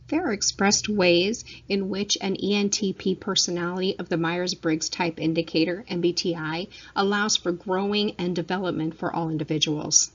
There are expressed ways in which an ENTP personality of the Myers-Briggs Type Indicator, MBTI, allows for growing and development for all individuals.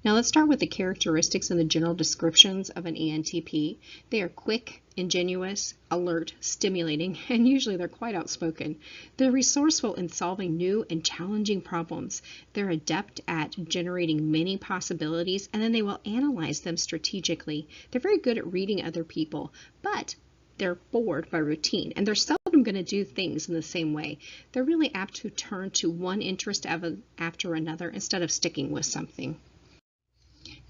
Now let's start with the characteristics and the general descriptions of an ENTP. They are quick, ingenuous, alert, stimulating, and usually they're quite outspoken. They're resourceful in solving new and challenging problems. They're adept at generating many possibilities, and then they will analyze them strategically. They're very good at reading other people, but they're bored by routine, and they're seldom going to do things in the same way. They're really apt to turn to one interest after another instead of sticking with something.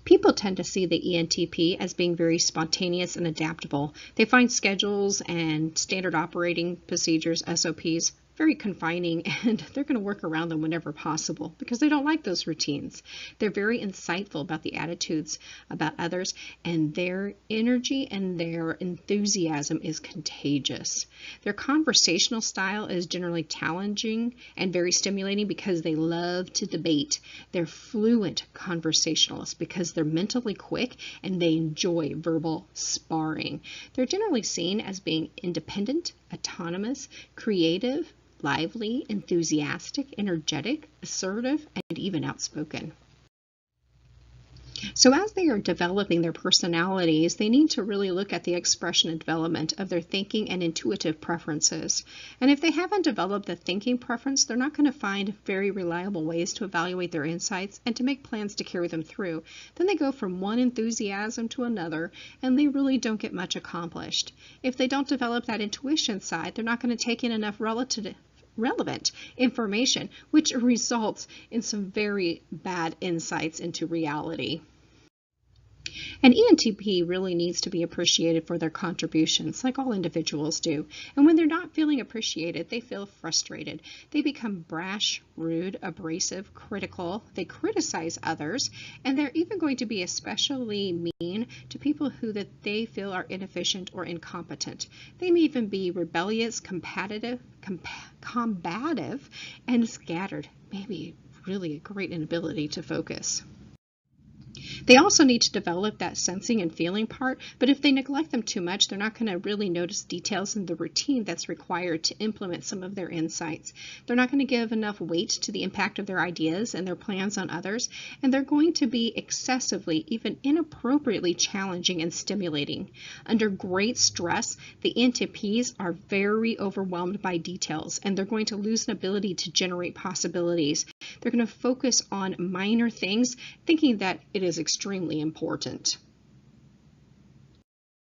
People tend to see the ENTP as being very spontaneous and adaptable. They find schedules and standard operating procedures, SOPs, very confining, and they're going to work around them whenever possible because they don't like those routines. They're very insightful about the attitudes about others, and their energy and their enthusiasm is contagious. Their conversational style is generally challenging and very stimulating because they love to debate. They're fluent conversationalists because they're mentally quick and they enjoy verbal sparring. They're generally seen as being independent, autonomous, creative, lively, enthusiastic, energetic, assertive, and even outspoken. So as they are developing their personalities, they need to really look at the expression and development of their thinking and intuitive preferences. And if they haven't developed the thinking preference, they're not going to find very reliable ways to evaluate their insights and to make plans to carry them through. Then they go from one enthusiasm to another, and they really don't get much accomplished. If they don't develop that intuition side, they're not going to take in enough relevant information, which results in some very bad insights into reality. An ENTP really needs to be appreciated for their contributions, like all individuals do. And when they're not feeling appreciated, they feel frustrated. They become brash, rude, abrasive, critical. They criticize others, and they're even going to be especially mean to people who that they feel are inefficient or incompetent. They may even be rebellious, combative, and scattered. Maybe really a great inability to focus. They also need to develop that sensing and feeling part, but if they neglect them too much, they're not going to really notice details in the routine that's required to implement some of their insights. They're not going to give enough weight to the impact of their ideas and their plans on others, and they're going to be excessively, even inappropriately challenging and stimulating. Under great stress, the ENTPs are very overwhelmed by details, and they're going to lose an ability to generate possibilities. They're going to focus on minor things, thinking that it is extremely important.